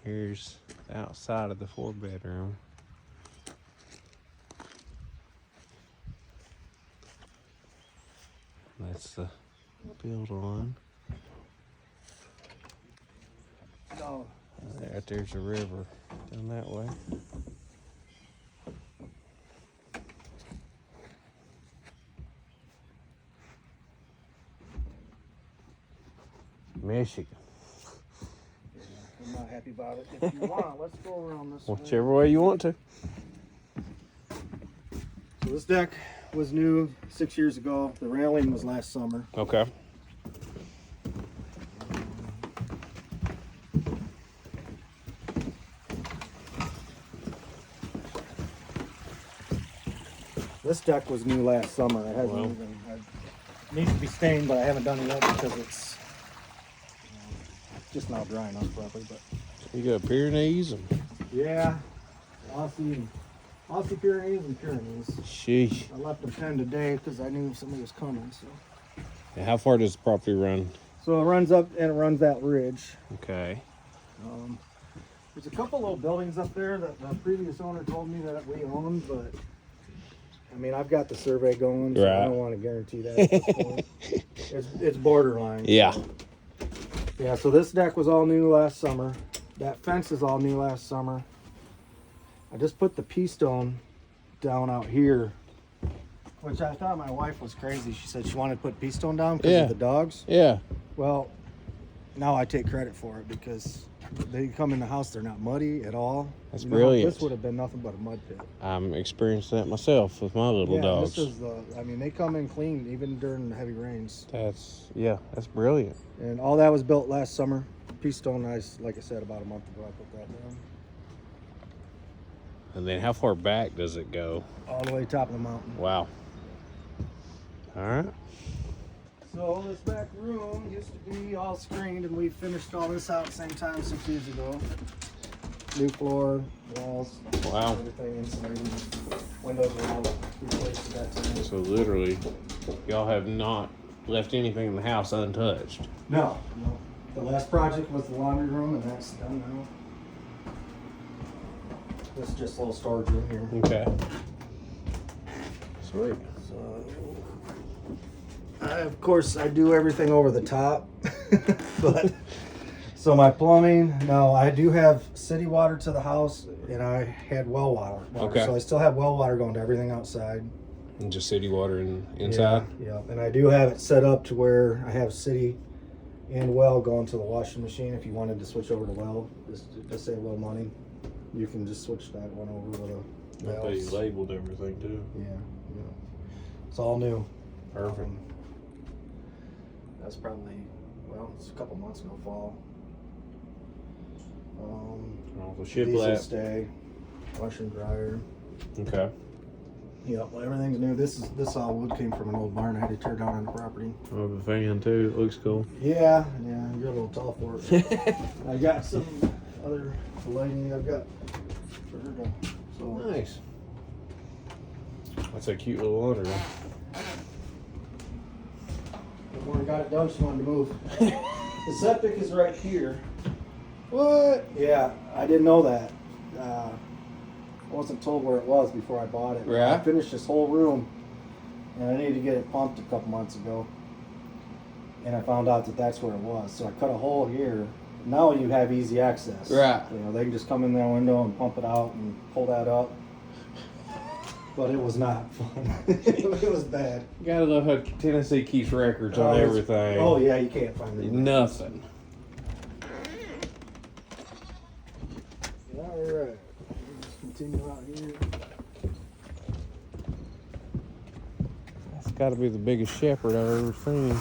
Here's the outside of the 4-bedroom. That's the build on. Oh, There's a river down that way. Michigan. I'm not happy about it. If you want, let's go around this way. Whichever way you want to. So this deck was new 6 years ago. The railing was last summer. Okay. This deck was new last summer. It hasn't Wow. even. It needs to be stained, but I haven't done it yet because it's just now drying up properly. But You got Pyrenees and yeah, Aussie Pyrenees and Pyrenees. sheesh. I left them 10 today because I knew somebody was coming. So And how far does the property run? it runs up and it runs that ridge. Okay. There's a couple little buildings up there that the previous owner told me that we owned, but I mean, I've got the survey going, so I Right. don't want to guarantee that at this point. It's borderline. Yeah. Yeah, so this deck was all new last summer. That fence is all new last summer. I just put the pea stone down out here, which I thought my wife was crazy. She said she wanted to put pea stone down because Yeah. of the dogs. Yeah. Well, now I take credit for it because they come in the house, they're not muddy at all. That's You know, brilliant. This would have been nothing but a mud pit. I'm experiencing that myself with my little dogs. This is they come in clean even during the heavy rains. That's brilliant. And all that was built last summer. Pea stone, like I said, about a month ago I put that down. And then how far back does it go? All the way top of the mountain. Wow. All right. So this back room used to be all screened, and we finished all this out at the same time 6 years ago. New floor, walls, Wow. everything insulated. Windows were all replaced at that time. So literally, y'all have not left anything in the house untouched. No. The last project was the laundry room, and that's done now. This is just a little storage room here. Okay. Sweet. So, of course, I do everything over the top, but so my plumbing. No, I do have city water to the house, and I had well water. Okay. So I still have well water going to everything outside. And just city water inside? Yeah, and I do have it set up to where I have city and well going to the washing machine. If you wanted to switch over to well, just save a little money. You can just switch that one over with a I bet you labeled everything too. Yeah. It's all new. Perfect. That's probably, it's a couple months ago, fall. All the ship Diesel lap. stay, washer and dryer. Okay. Yep, well, everything's new. This all wood came from an old barn I had to tear down on the property. I have a fan too. It looks cool. Yeah, you're a little tall for it. I got some other lighting I've got for her to, so. Nice. That's a cute little laundry room. Before we got it done, she wanted to move. The septic is right here. What? Yeah, I didn't know that. I wasn't told where it was before I bought it. Right. I finished this whole room, and I needed to get it pumped a couple months ago. And I found out that that's where it was. So I cut a hole here. Now you have easy access. Right. They can just come in that window and pump it out and pull that up. But it was not fun. It was bad. You gotta love how Tennessee keeps records on everything. Oh yeah, you can't find it. Nothing. All right. Let's continue out here. That's gotta be the biggest shepherd I've ever seen.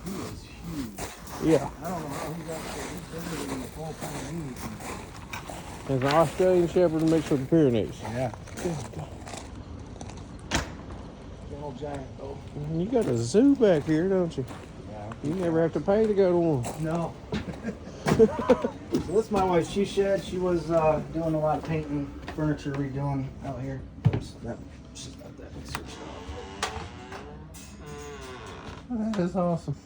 He is huge. Yeah. I don't know how he got so bigger than the full Pyrenees. There's an Australian shepherd mixed with the Pyrenees. Yeah. Little giant though. You got a zoo back here, don't you? Yeah. You never have to pay to go to one. No. So this is my wife's she shed. She was doing a lot of painting, furniture redoing out here. Oops, she's got that switched off. That is awesome.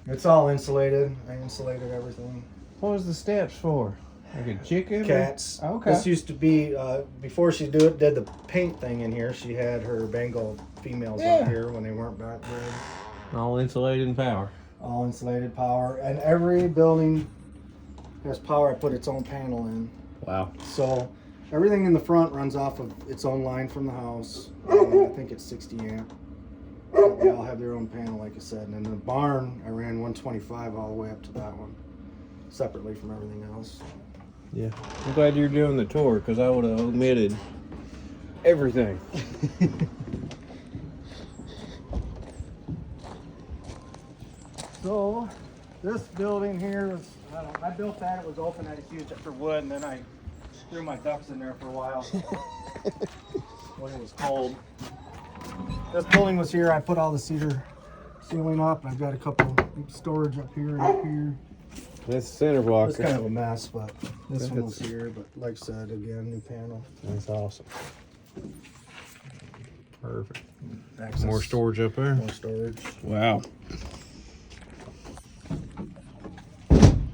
It's all insulated. I insulated everything. What was the steps for? Like a chicken? cats. Okay. This used to be before she did the paint thing in here. She had her Bengal females Yeah. out here when they weren't back bred. All insulated and power. All insulated power, and every building has power. I put its own panel in, Wow. so everything in the front runs off of its own line from the house. I think it's 60 amp. But they all have their own panel, like I said. And then the barn, I ran 125 all the way up to that one, separately from everything else. Yeah. I'm glad you're doing the tour because I would have omitted everything. So, this building here was, I built that, it was open, I just used it for wood, and then I threw my ducks in there for a while when it was cold. This building was here, I put all the cedar ceiling up, I've got a couple storage up here and up here. That's the center block. It's kind of a mess, but this one was here, but like I said, again, new panel. That's awesome. Perfect. Access, More storage up there. More storage. Wow.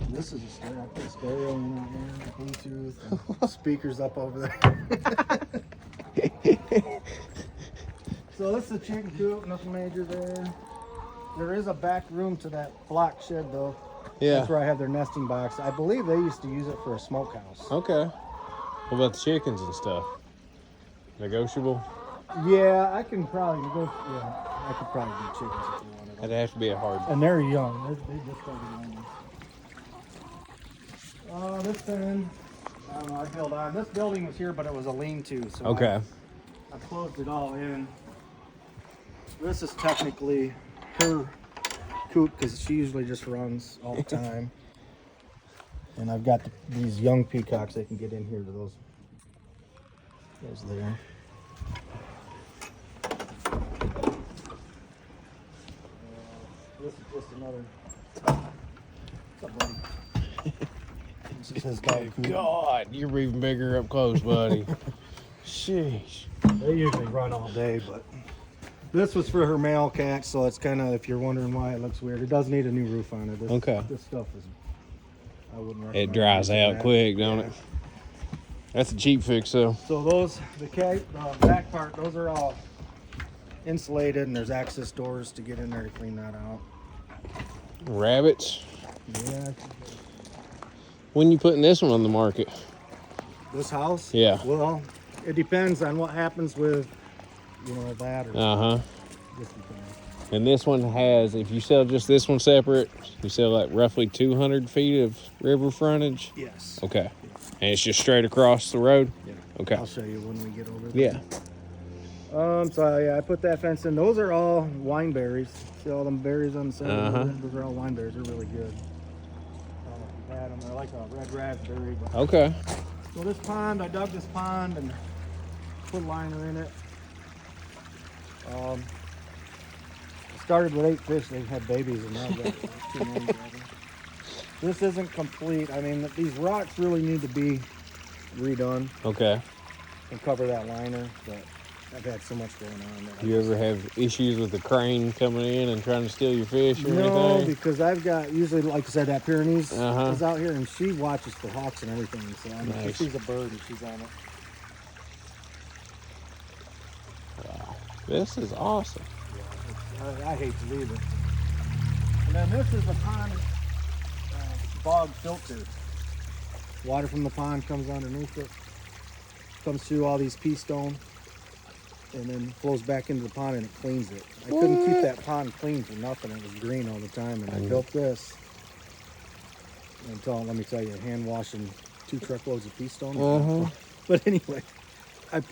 This is a stereo. I put a stereo in out there, Bluetooth, and speakers up over there. So this is a chicken coop, nothing major there. There is a back room to that block shed though. Yeah. That's where I have their nesting box. I believe they used to use it for a smokehouse. Okay. What about the chickens and stuff? Negotiable? Yeah, I can probably go. Yeah, I could probably do chickens if you wanted. That'd have to be a hard. And they're young. They just started young. This thing, I don't know. I built on. This building was here, but it was a lean-to. So Okay. I closed it all in. This is technically her coop because she usually just runs all the time. And I've got these young peacocks. They can get in here to those there. This is just another. What's up, buddy? This is his dog coop. God, you're even bigger up close, buddy. Sheesh. They usually run all day, but this was for her male cat, so it's kind of, if you're wondering why it looks weird, it does need a new roof on it. Okay. This stuff is, I wouldn't recommend It dries using out that. quick, don't it? That's a cheap fix, though. So those, the back part, those are all insulated, and there's access doors to get in there to clean that out. Rabbits. Yeah. When you putting this one on the market? This house? Yeah. Well, it depends on what happens with, that or Uh-huh. this depends. And this one has, if you sell just this one separate, you sell like roughly 200 feet of river frontage? Yes. Okay. And it's just straight across the road? Yeah. Okay. I'll show you when we get over there. Yeah. So yeah, I put that fence in. Those are all wine berries. See all them berries on the side? Uh-huh. Those are all wine berries. They're really good. I don't know if you had them. They're like a red raspberry. But... Okay. So this pond, I dug this pond and put a liner in it. I started with 8 fish. They had babies, and now I've got 2 more. This isn't complete. I mean, these rocks really need to be redone Okay. and cover that liner, but I've had so much going on. That You ever have issues with the crane coming in and trying to steal your fish or No, anything? because I've got, usually, like I said, that Pyrenees Uh-huh. is out here, and she watches for hawks and everything. So I mean, Nice. she sees a bird and she's on it. Wow. This is awesome. I hate to leave it. And then this is a pond bog filter. Water from the pond comes underneath it, comes through all these pea stone, and then flows back into the pond and it cleans it. I couldn't keep that pond clean for nothing. It was green all the time, and I built this until, let me tell you, hand washing 2 truckloads of pea stone. Uh-huh. But anyway,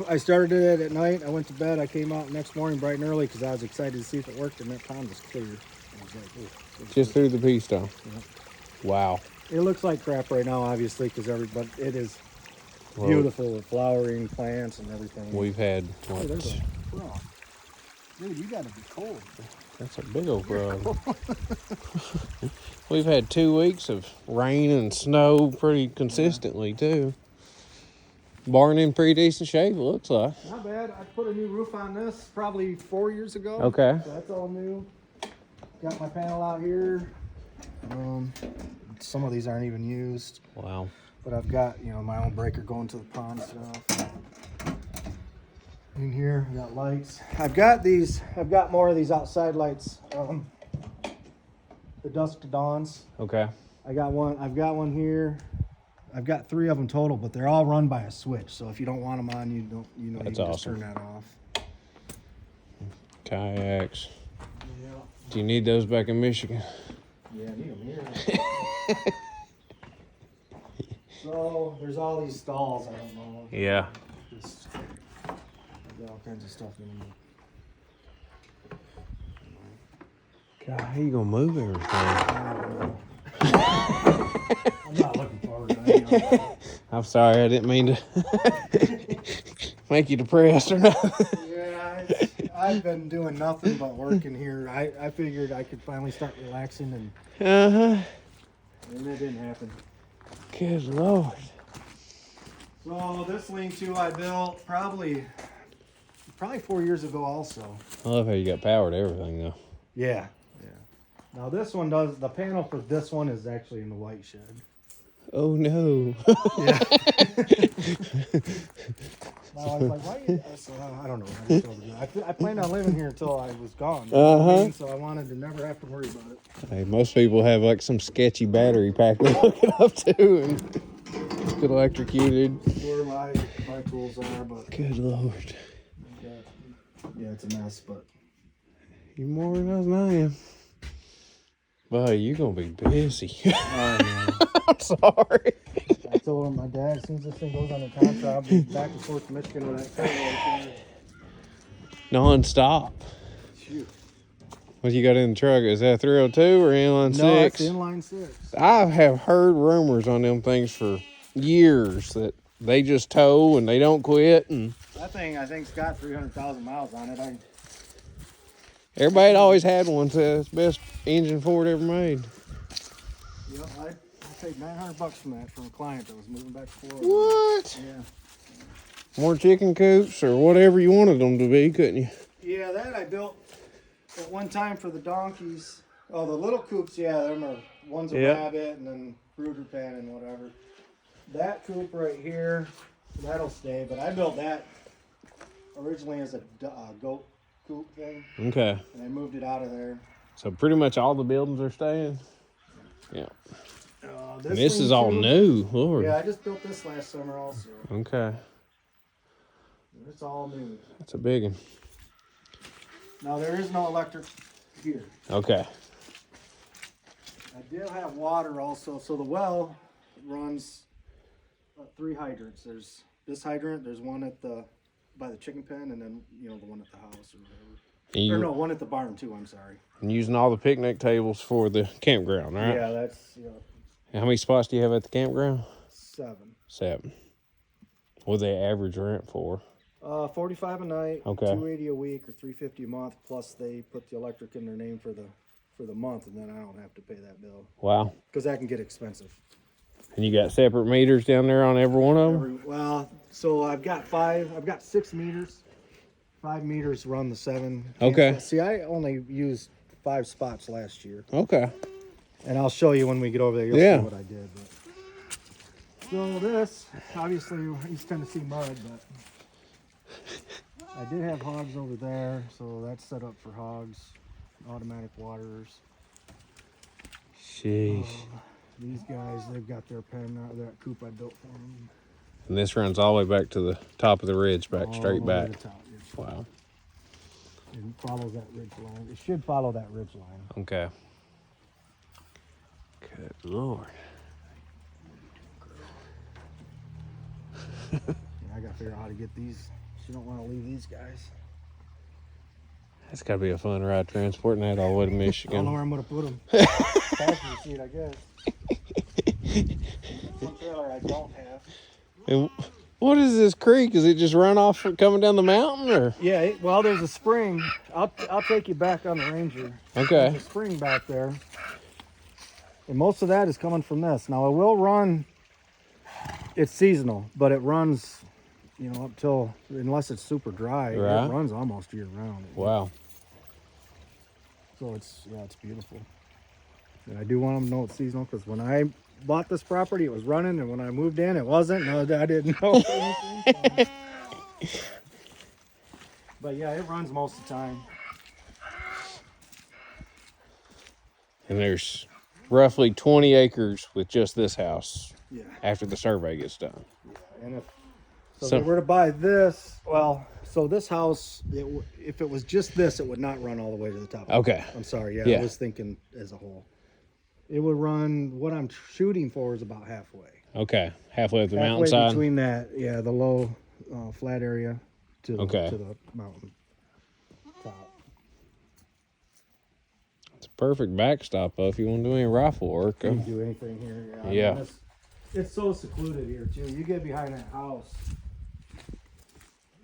I started it at night. I went to bed. I came out next morning bright and early because I was excited to see if it worked, and that pond was clear. I was like, "Ooh, it's Just good." through the pea stone. Yeah. Wow. It looks like crap right now, obviously, because but it is Well, beautiful with flowering plants and everything. We've had, Oh, what, there's a frog. Dude, you gotta be cold. that's a big old frog. We've had 2 weeks of rain and snow pretty consistently, too. Barn in pretty decent shape, it looks like. Not bad. I put a new roof on this probably 4 years ago. Okay. So that's all new. Got my panel out here. Some of these aren't even used. Wow. But I've got, you know, my own breaker going to the pond stuff. In here, I got lights. I've got more of these outside lights. The dusk to dawns. Okay. I've got one here. I've got 3 of them total, but they're all run by a switch. So if you don't want them on, you That's can just awesome. turn that off. Kayaks. Yeah. Do you need those back in Michigan? Yeah, I need them here. So there's all these stalls. I don't know. Yeah. Just, I've got all kinds of stuff in them. God, how you gonna move everything? I'm not looking forward to that. I'm sorry, I didn't mean to make you depressed or nothing. Yeah, I've been doing nothing but working here. I figured I could finally start relaxing, and Uh-huh. that didn't happen. Good Lord. So this lean-to I built probably 4 years ago also. I love how you got power to everything though. Yeah. Now this one does, the panel for this one is actually in the white shed. Oh no. Yeah. Now I was like, why you, so, I don't know. I planned on living here until I was gone. You know what I mean? So I wanted to never have to worry about it. Hey, most people have like some sketchy battery pack they hook it up to and get electrocuted. Where my tools are, but Good Lord. yeah, it's a mess, but You're more than I am. Buddy, you're gonna be busy. I'm sorry. I told him, my dad, as soon as this thing goes on the contract, I'll be back and forth to Michigan with that trailer right there. Non-stop. Shoot. What you got in the truck? Is that 302 or inline 6? No, it's inline 6. I have heard rumors on them things for years that they just tow and they don't quit, and That thing, I think's got 300,000 miles on it. everybody had always had one. So it's the best engine Ford ever made. Yep, I paid $900 from that from a client that was moving back to Florida. What? Yeah. More chicken coops or whatever you wanted them to be, couldn't you? Yeah, that I built at one time for the donkeys. Oh, the little coops, yeah, them are one's a Yep. rabbit and then brooder pen and whatever. That coop right here, that'll stay. But I built that originally as a goat coop thing, Okay. and I moved it out of there. So pretty much all the buildings are staying. Yeah. This This thing is all too- new, Lord. Yeah, I just built this last summer also. Okay. It's all new. That's a big one. Now there is no electric here. Okay. I did have water also, so the well runs 3 hydrants. There's this hydrant, there's one at by the chicken pen, and then the one at the house or whatever. And Or no, one at the barn too. I'm sorry. and using all the picnic tables for the campground, right? Yeah, that's And how many spots do you have at the campground? 7. 7. What do they average rent for? 45 a night. Okay. 280 a week or 350 a month. Plus they put the electric in their name for the month, and then I don't have to pay that bill Wow. because that can get expensive. And you got separate meters down there on every one of them? So I've got 6 meters. 5 meters run the 7. Okay. See, I only used 5 spots last year, Okay. and I'll show you when we get over there. You'll Yeah. see what I did. But. So this, obviously, East Tennessee mud, but I did have hogs over there, so that's set up for hogs. Automatic waterers. Sheesh. These guys, they've got their pen, that coop I built for them. And this runs all the way back to the top of the ridge, back All straight the way to back. the top, yeah. Wow. It follows that ridge line. It should follow that ridge line. Okay. Good Lord. I gotta figure out how to get these. You don't want to leave these guys. That's got to be a fun ride transporting that all the way to I don't know Michigan. where I'm gonna put them. Passenger seat, I guess. One trailer I don't have. And what is this creek? Is it just run off from coming down the mountain, or? Yeah, well, there's a spring. I'll take you back on the Ranger. Okay. There's a spring back there, and most of that is coming from this. Now it will run. It's seasonal, but it runs, up till, unless it's super dry, Right. it runs almost year round. Wow. So it's beautiful. And I do want them to know it's seasonal because when I bought this property, it was running, and when I moved in, it wasn't. No, I didn't know anything. But yeah, it runs most of the time. And there's roughly 20 acres with just this house Yeah. after the survey gets done. And if so, So- they were to buy this, well, so this house, if it was just this, it would not run all the way to the top. Okay. I'm sorry. Yeah, Yeah. I was thinking as a whole. It would run. What I'm shooting for is about halfway. Okay. Halfway up the Halfway mountainside. between that, yeah, the low, flat area to the, Okay. to the mountain top. It's a perfect backstop though if you want to do any rifle work. You can do anything here. Yeah. I mean, Yeah. it's so secluded here too. You get behind that house.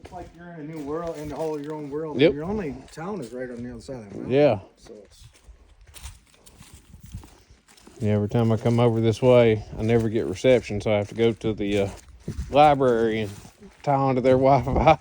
It's like you're in a new world, in the whole your own world. Yep. Your only town is right on the other side of that mountain. Yeah. So it's Yeah, every time I come over this way, I never get reception, so I have to go to the library and tie onto their Wi-Fi.